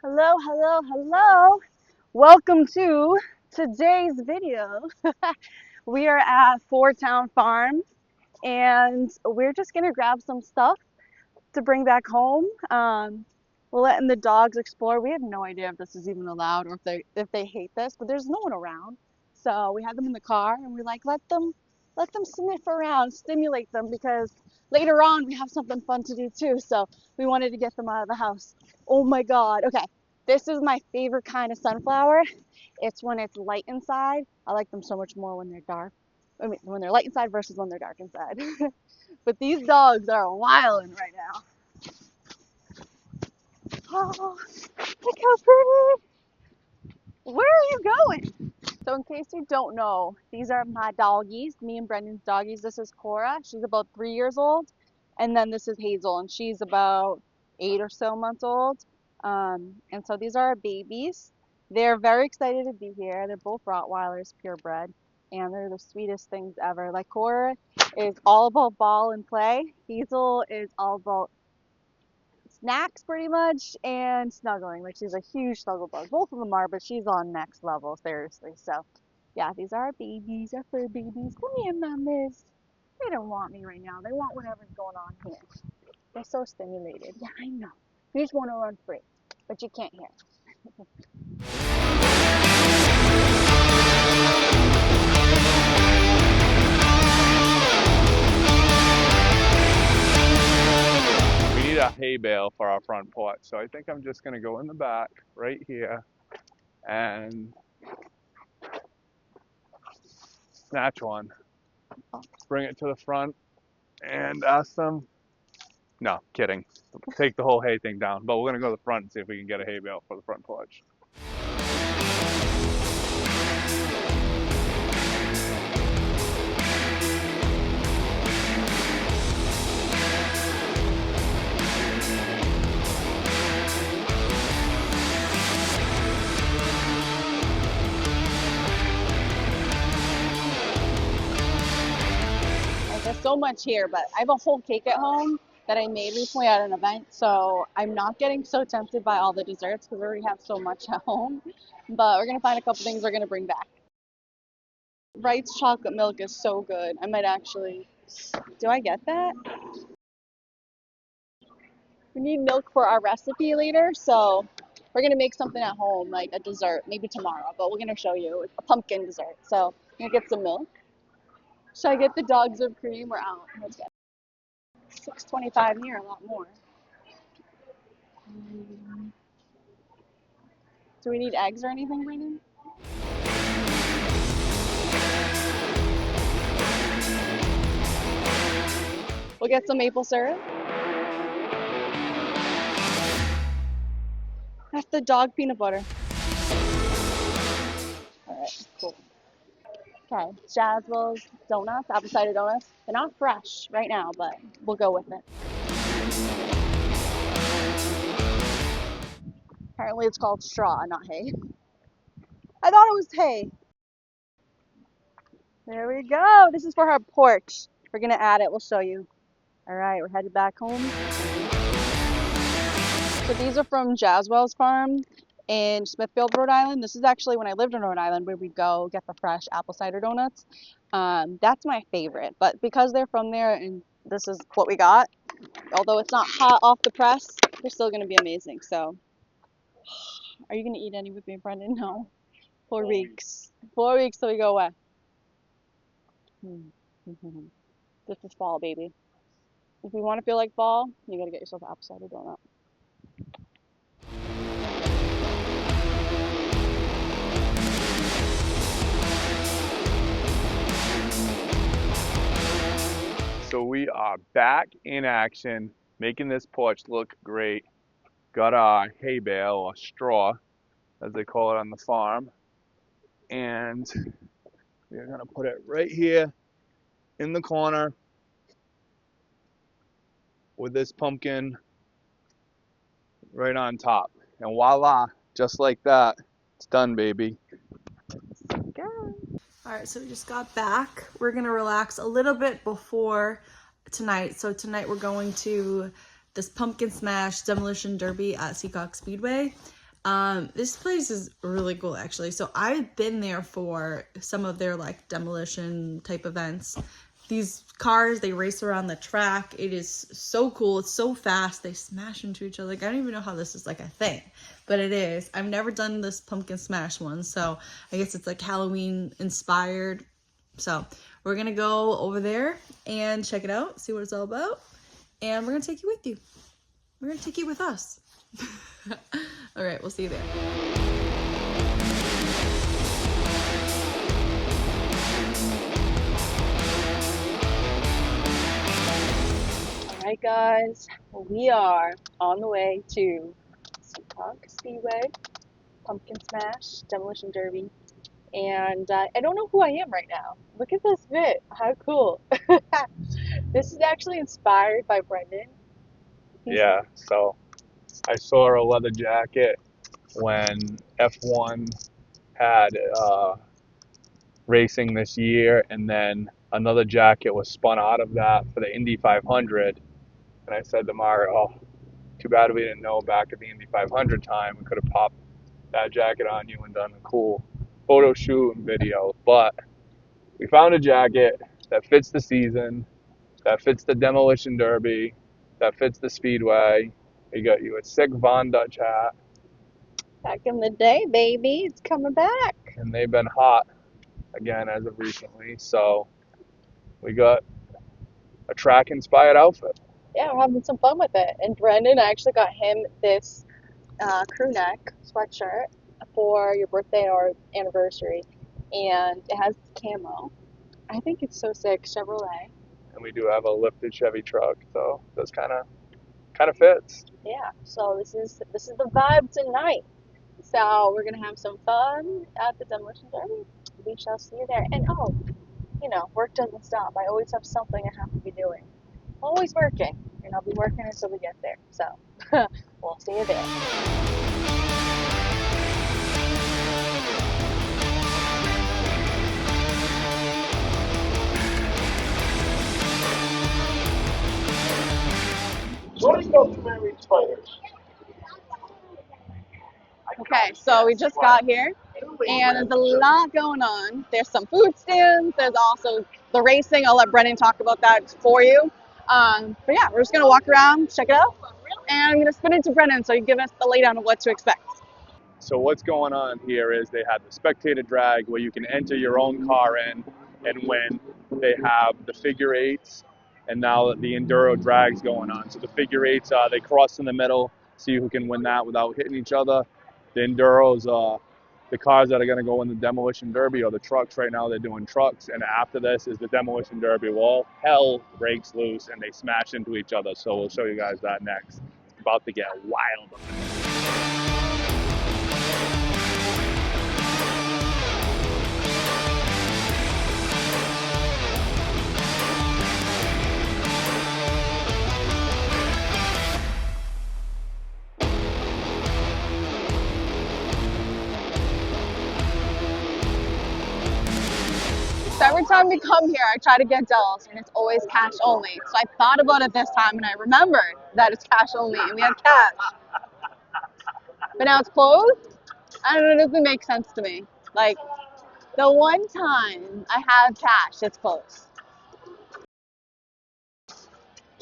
Hello, hello, hello. Welcome to today's video. We are at Ford Town Farm and we're just gonna grab some stuff to bring back home. We're letting the dogs explore. We have no idea if this is even allowed or if they hate this, but there's no one around. So we had them in the car and we're like, let them sniff around, stimulate them because later on we have something fun to do too. So we wanted to get them out of the house. Oh my God. Okay. This is my favorite kind of sunflower. It's when it's light inside. I like them so much more when they're dark. I mean, when they're light inside versus when they're dark inside. But these dogs are wilding right now. Oh, look how pretty. Where are you going? So in case you don't know, these are my doggies, me and Brendan's doggies. This is Cora. She's about 3 years old. And then this is Hazel, and she's about 8 or so months old. And so these are our babies. They're very excited to be here. They're both Rottweilers, purebred, and they're the sweetest things ever. Like Cora is all about ball and play. Hazel is all about snacks pretty much and snuggling. Like she's a huge snuggle bug. Both of them are, but she's on next level, seriously. So yeah, these are our babies, our fur babies. Come here, mamas. They don't want me right now. They want whatever's going on here. They're so stimulated. Yeah, I know. You just want to run free, but you can't hear. We need a hay bale for our front porch, so I think I'm just gonna go in the back right here and snatch one, bring it to the front, and ask them. No, kidding. Take the whole hay thing down, but we're gonna go to the front and see if we can get a hay bale for the front porch. There's so much here, but I have a whole cake at home that I made recently at an event, so I'm not getting so tempted by all the desserts because we already have so much at home. But we're gonna find a couple things we're gonna bring back. Wright's chocolate milk is so good. I might actually. Do I get that? We need milk for our recipe later, so we're gonna make something at home, like a dessert, maybe tomorrow. But we're gonna show you a pumpkin dessert. So I'm gonna get some milk. Should I get the dogs whipped cream? We're out. Let's get $6.25 here, a lot more. Do we need eggs or anything, Brandon? We'll get some maple syrup. That's the dog peanut butter. All right, cool. Okay, Jazzwell's donuts, apple cider donuts. They're not fresh right now, but we'll go with it. Apparently it's called straw, not hay. I thought it was hay. There we go. This is for our porch. We're gonna add it. We'll show you. All right, we're headed back home. So these are from Jazzwell's farm in Smithfield, Rhode Island. This is actually when I lived in Rhode Island where we go get the fresh apple cider donuts. That's my favorite, but because they're from there and this is what we got, although it's not hot off the press, they're still gonna be amazing. So, are you gonna eat any with me, Brendan? No. 4 weeks. 4 weeks till we go away. This is fall, baby. If you want to feel like fall, you gotta get yourself an apple cider donut. So we are back in action, making this porch look great. Got our hay bale, or straw, as they call it on the farm. And we're gonna put it right here in the corner with this pumpkin right on top. And voila, just like that, it's done, baby. Good. All right, so we just got back. We're gonna relax a little bit before tonight. So tonight we're going to this pumpkin smash demolition derby at Seekonk Speedway. This place is really cool, actually. So I've been there for some of their like demolition type events. These cars, they race around the track. It is so cool. It's so fast. They smash into each other. Like, I don't even know how this is like a thing, but it is. I've never done this pumpkin smash one, so I guess it's like Halloween inspired. So we're gonna go over there and check it out, see what it's all about, and we're gonna take you with you. We're gonna take you with us. All right, we'll see you there. Alright guys, we are on the way to Seekonk Speedway Pumpkin Smash Demolition Derby, and I don't know who I am right now. Look at this fit, how cool. This is actually inspired by Brendan. Yeah, so I saw a leather jacket when F1 had racing this year, and then another jacket was spun out of that for the Indy 500. And I said to Margaret, oh, too bad we didn't know back at the Indy 500 time. We could have popped that jacket on you and done a cool photo shoot and video. But we found a jacket that fits the season, that fits the demolition derby, that fits the speedway. We got you a sick Von Dutch hat. Back in the day, baby, it's coming back. And they've been hot again as of recently. So we got a track inspired outfit. Yeah, we're having some fun with it. And Brendan, I actually got him this crew neck sweatshirt for your birthday or anniversary, and it has camo. I think it's so sick, Chevrolet. And we do have a lifted Chevy truck, so this kind of fits. Yeah, so this is the vibe tonight. So we're gonna have some fun at the demolition derby. We shall see you there. And oh, you know, work doesn't stop. I always have something I have to be doing. Always working, and I'll be working until we get there. So we'll see you there. Okay, so we just got here, and there's a lot going on. There's some food stands. There's also the racing. I'll let Brendan talk about that for you. But yeah, we're just gonna walk around, check it out, and I'm gonna spin it to Brendan so you give us the laydown of what to expect. So what's going on here is they have the spectator drag where you can enter your own car in and win. They have the figure eights, and now the enduro drag's going on. So the figure eights, they cross in the middle, see who can win that without hitting each other. The enduros, the cars that are going to go in the demolition derby, or the trucks. Right now they're doing trucks, and after this is the demolition derby. Well, hell breaks loose and they smash into each other. So we'll show you guys that next. It's about to get wild. So every time we come here, I try to get deals, and it's always cash only. So I thought about it this time, and I remembered that it's cash only, and we have cash. But now it's closed? I don't know, it doesn't make sense to me. Like, the one time I have cash, it's closed.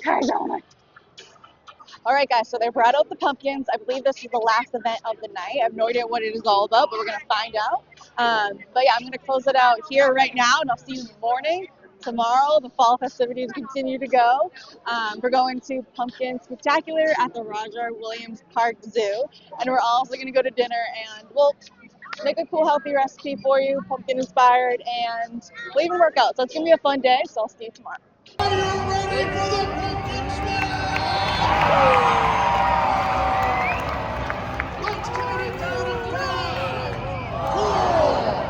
Cash only. Alright guys, so they brought out the pumpkins. I believe this is the last event of the night. I have no idea what it is all about, but we're going to find out. But yeah, I'm going to close it out here right now, and I'll see you in the morning. Tomorrow, the fall festivities continue to go. We're going to Pumpkin Spectacular at the Roger Williams Park Zoo, and we're also going to go to dinner, and we'll make a cool, healthy recipe for you, pumpkin inspired, and we'll even work out. So it's going to be a fun day, so I'll see you tomorrow. Are you ready for the pumpkin smash? Let's count it down in 5, 4.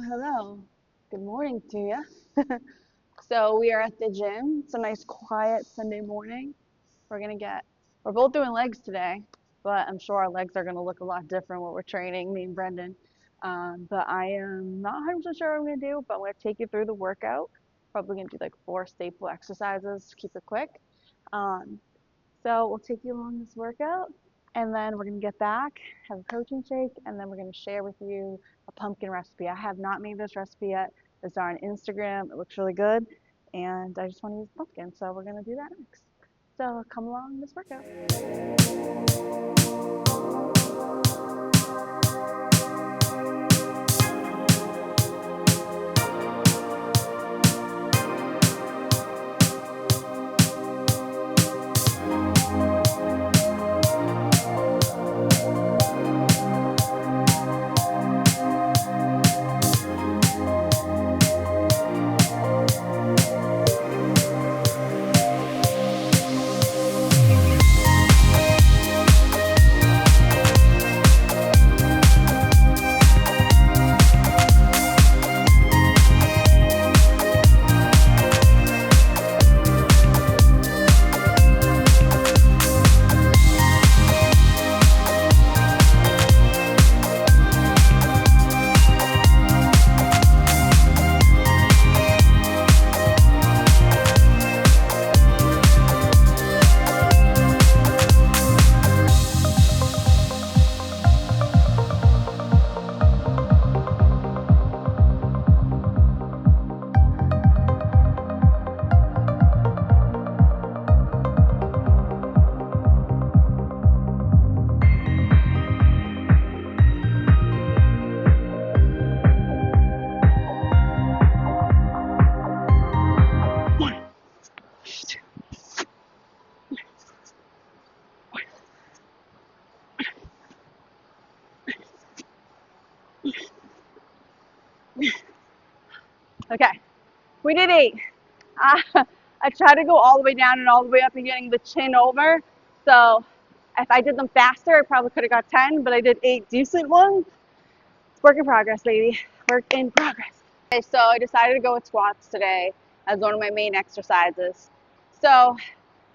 Hello. Good morning to you. So we are at the gym. It's a nice quiet Sunday morning. We're both doing legs today, but I'm sure our legs are gonna look a lot different when we're training, me and Brendan. But I am not 100% sure what I'm gonna do, but I'm gonna take you through the workout. Probably gonna do like 4 staple exercises to keep it quick. Um, so we'll take you along this workout, and then we're gonna get back, have a protein shake, and then we're gonna share with you a pumpkin recipe. I have not made this recipe yet. It's on Instagram. It looks really good, and I just want to use pumpkin, so we're gonna do that next. So come along this workout. Okay, we did 8. I tried to go all the way down and all the way up and getting the chin over. So if I did them faster, I probably could have got 10, but I did 8 decent ones. It's work in progress, baby. Work in progress. Okay, so I decided to go with squats today as one of my main exercises. So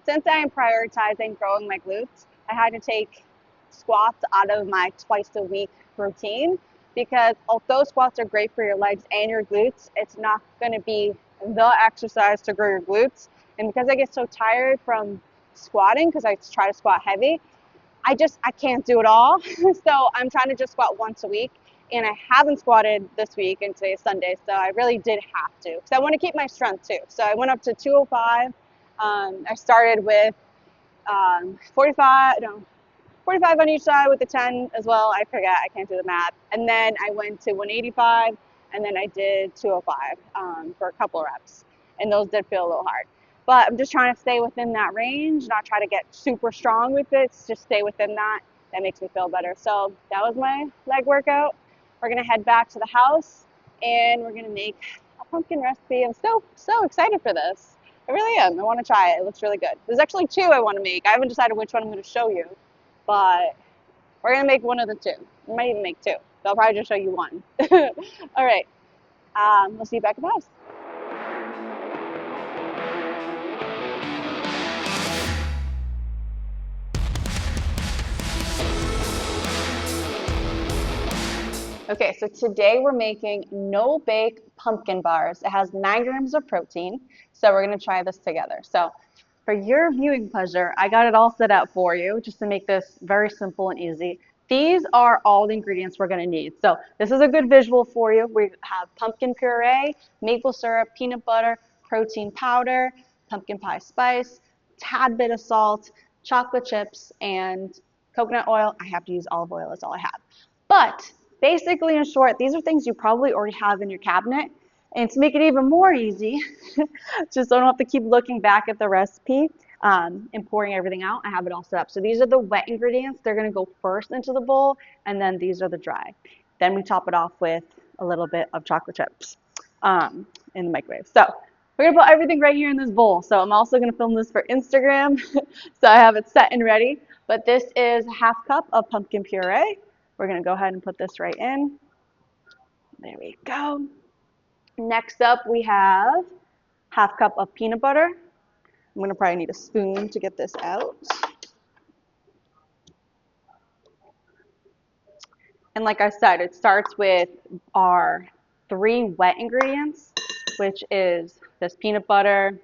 since I am prioritizing growing my glutes, I had to take squats out of my twice a week routine because although squats are great for your legs and your glutes, it's not going to be the exercise to grow your glutes. And because I get so tired from squatting, because I try to squat heavy, I can't do it all. So I'm trying to just squat once a week. And I haven't squatted this week, and today is Sunday, so I really did have to because I want to keep my strength too. So I went up to 205. I started with 45 on each side with the 10 as well. I forget, I can't do the math. And then I went to 185, and then I did 205 for a couple reps. And those did feel a little hard. But I'm just trying to stay within that range, not try to get super strong with it, just stay within that. That makes me feel better. So that was my leg workout. We're gonna head back to the house, and we're gonna make a pumpkin recipe. I'm so excited for this. I really am. I want to try it. It looks really good. There's actually 2 I want to make. I haven't decided which one I'm going to show you, but we're going to make one of the 2. I might even make 2. So I'll probably just show you one. All right. We'll see you back at the house. Okay, so today we're making no-bake pumpkin bars. It has 9 grams of protein, so we're going to try this together. So for your viewing pleasure, I got it all set up for you just to make this very simple and easy. These are all the ingredients we're going to need. So this is a good visual for you. We have pumpkin puree, maple syrup, peanut butter, protein powder, pumpkin pie spice, tad bit of salt, chocolate chips, and coconut oil. I have to use olive oil, that's all I have. But basically, in short, these are things you probably already have in your cabinet. And to make it even more easy, just so I don't have to keep looking back at the recipe and pouring everything out, I have it all set up. So these are the wet ingredients. They're going to go first into the bowl, and then these are the dry. Then we top it off with a little bit of chocolate chips in the microwave. So we're going to put everything right here in this bowl. So I'm also going to film this for Instagram, so I have it set and ready. But this is a 1/2 cup of pumpkin puree. We're going to go ahead and put this right in. There we go. Next up, we have half cup of peanut butter. I'm gonna probably need a spoon to get this out. And like I said, it starts with our 3 wet ingredients, which is this peanut butter,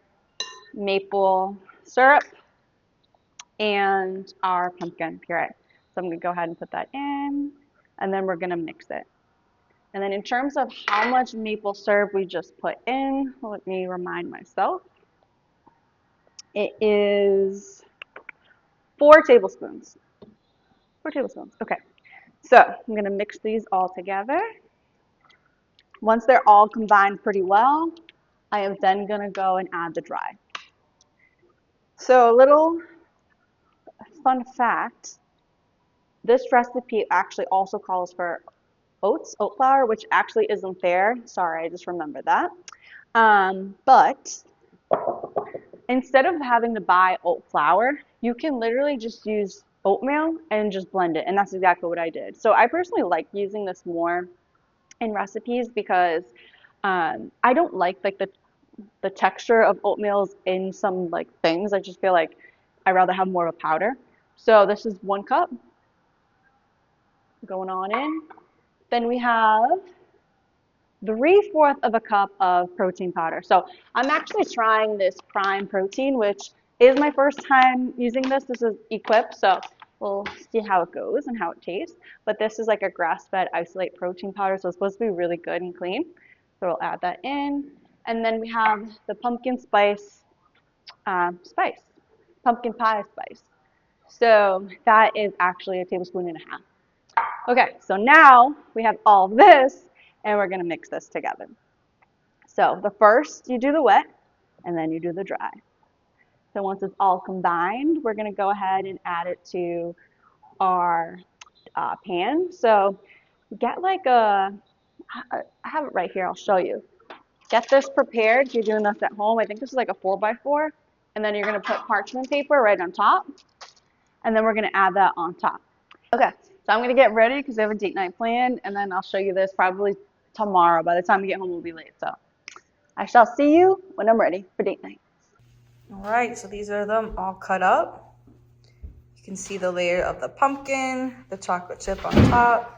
maple syrup, and our pumpkin puree. So I'm gonna go ahead and put that in, and then we're gonna mix it. And then in terms of how much maple syrup we just put in, let me remind myself. It is 4 tablespoons. 4 tablespoons, okay. So I'm gonna mix these all together. Once they're all combined pretty well, I am then gonna go and add the dry. So a little fun fact, this recipe actually also calls for oat flour, which actually isn't there. Sorry, I just remembered that. But instead of having to buy oat flour, you can literally just use oatmeal and just blend it, and that's exactly what I did. So I personally like using this more in recipes because I don't like the texture of oatmeals in some like things. I just feel like I'd rather have more of a powder. So this is 1 cup going on in. Then we have 3/4 of a cup of protein powder. So I'm actually trying this Prime Protein, which is my first time using this. This is equipped, so we'll see how it goes and how it tastes. But this is like a grass-fed isolate protein powder, so it's supposed to be really good and clean. So we'll add that in. And then we have the pumpkin spice, pumpkin pie spice. So that is actually 1.5 tablespoons. Okay, so now we have all of this, and we're gonna mix this together. So the first, you do the wet, and then you do the dry. So once it's all combined, we're gonna go ahead and add it to our pan. So get like I have it right here, I'll show you. Get this prepared if you're doing this at home. I think this is like a 4x4. And then you're gonna put parchment paper right on top. And then we're gonna add that on top. Okay, so I'm gonna get ready because I have a date night planned, and then I'll show you this probably tomorrow. By the time we get home, we'll be late. So I shall see you when I'm ready for date night. All right, so these are them all cut up. You can see the layer of the pumpkin, the chocolate chip on top.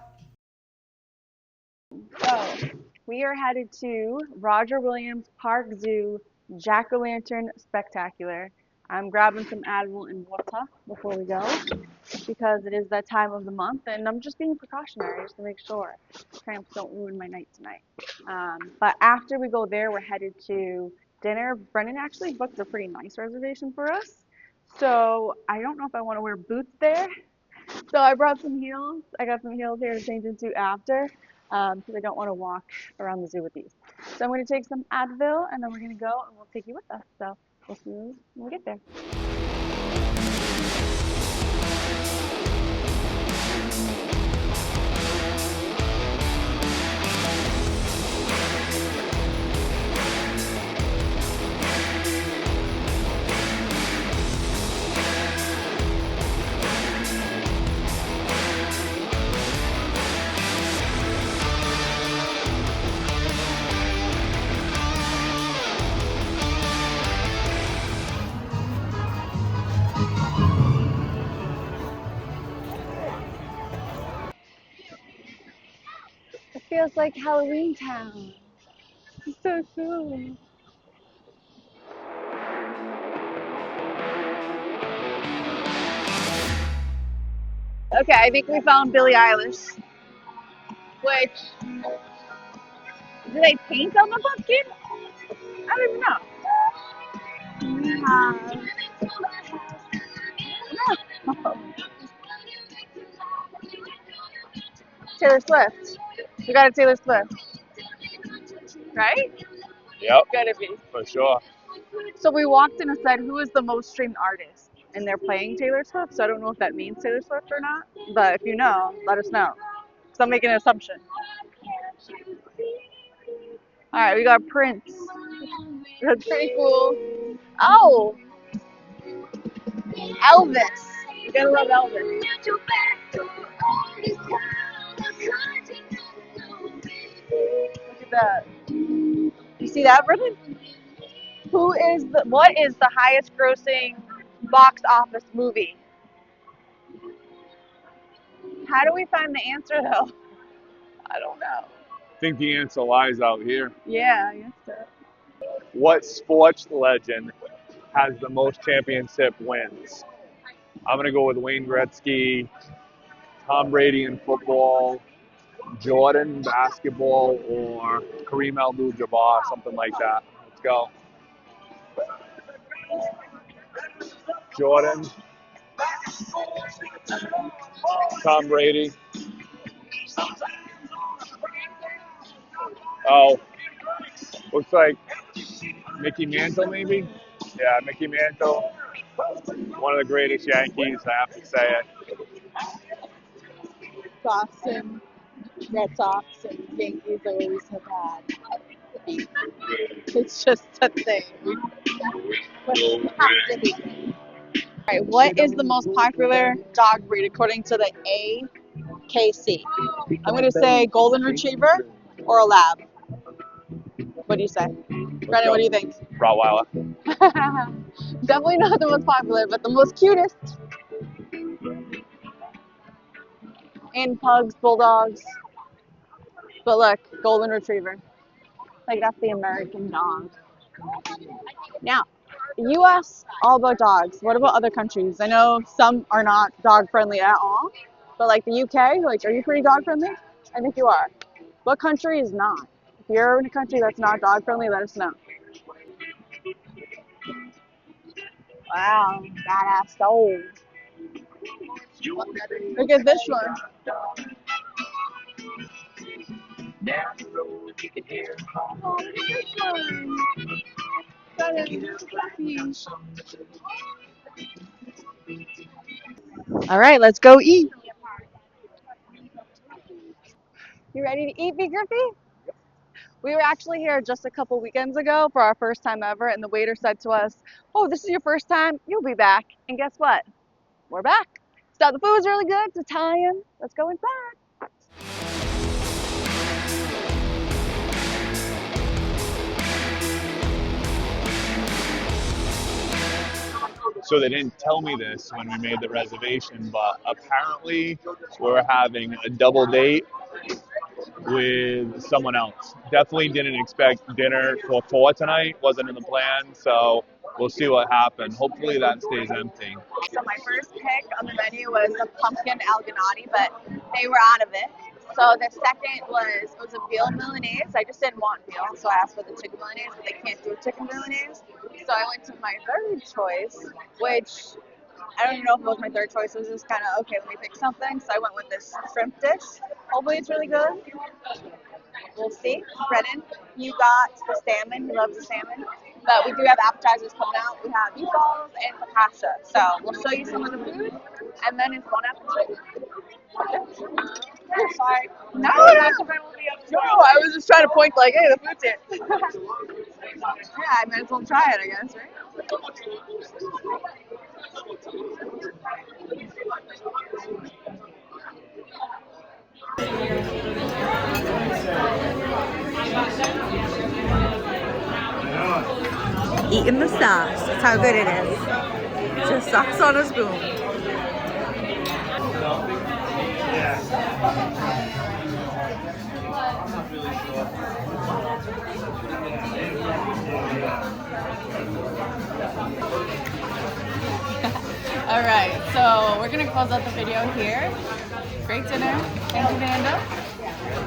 So we are headed to Roger Williams Park Zoo Jack-O-Lantern Spectacular. I'm grabbing some Advil and water before we go because it is that time of the month, and I'm just being precautionary just to make sure cramps don't ruin my night tonight. But after we go there, we're headed to dinner. Brendan actually booked a pretty nice reservation for us, so I don't know if I want to wear boots there. So I brought some heels. I got some heels here to change into after because I don't want to walk around the zoo with these. So I'm going to take some Advil, and then we're going to go, and we'll take you with us. So we'll see you when we get there. It feels like Halloween Town. It's so cool. Okay, I think we found Billie Eilish. Which, do they paint on the pumpkin? I don't even know. No. Taylor Swift. We got a Taylor Swift. Right? Yep, Gotta be. for sure. So we walked in and said, who is the most streamed artist? And they're playing Taylor Swift, so I don't know if that means Taylor Swift or not. But if you know, let us know. Because I'm making an assumption. Alright, we got Prince. That's pretty cool. Oh! Elvis. You gotta love Elvis. Look at that. You see that, Brendan? What is the highest grossing box office movie? How do we find the answer though? I don't know. I think the answer lies out here. Yeah, I guess so. What sports legend has the most championship wins? I'm gonna go with Wayne Gretzky, Tom Brady in football, Jordan basketball, or Kareem Abdul-Jabbar, something like that. Let's go. Jordan, Tom Brady. Oh, looks like Mickey Mantle, maybe? Yeah, Mickey Mantle. One of the greatest Yankees, I have to say it. Boston Red Sox and Yankees always have had beef. It's just a thing. But it has to be. All right, what is the most popular dog breed according to the AKC? I'm going to say golden retriever or a lab. What do you say? Brennan, what do you think? Rottweiler. Definitely not the most popular, but the most cutest. And pugs, bulldogs. But look, golden retriever. Like that's the American dog. Now, the U.S. all about dogs. What about other countries? I know some are not dog friendly at all, but like the UK, like are you pretty dog friendly? I think you are. What country is not? If you're in a country that's not dog friendly, let us know. Wow, badass dog. Look at this one. Oh, look at this one. All right, let's go eat. You ready to eat, Big Griffey? We were actually here just a couple weekends ago for our first time ever, and the waiter said to us, "Oh, this is your first time? You'll be back." And guess what? We're back. So the food was really good. It's Italian. Let's go inside. So they didn't tell me this when we made the reservation, but apparently we're having a double date with someone else. Definitely didn't expect dinner for 4 tonight. Wasn't in the plan, so we'll see what happens. Hopefully that stays empty. So my first pick on the menu was the pumpkin alginati, but they were out of it. So the second was a veal Milanese. I just didn't want veal, so I asked for the chicken Milanese, but they can't do a chicken Milanese. So I went to my third choice, which I don't even know if it was my third choice. It was just kind of, okay, let me pick something. So I went with this shrimp dish. Hopefully it's really good. We'll see. Brennan, you got the salmon. He loves the salmon. But we do have appetizers coming out. We have meatballs and focaccia. So we'll show you some of the food, and then it's bon appetit. Oh, sorry. No, I was just trying to point like, hey, the food's here. Yeah, I might as well try it, I guess, right? Eating the sauce. That's how good it is. Just sauce on a spoon. All right, so we're gonna close out the video here. Great dinner. Thank you, Amanda.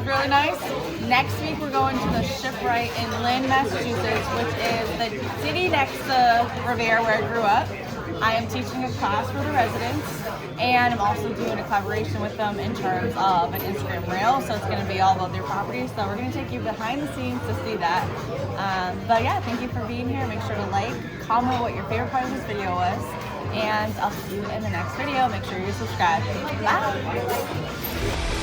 Really nice. Next week we're going to the Shipwright in Lynn, Massachusetts, which is the city next to Revere where I grew up. I am teaching a class for the residents, and I'm also doing a collaboration with them in terms of an Instagram reel. So it's going to be all about their properties. So we're going to take you behind the scenes to see that. But yeah, thank you for being here. Make sure to like, comment what your favorite part of this video was, and I'll see you in the next video. Make sure you subscribe. Bye.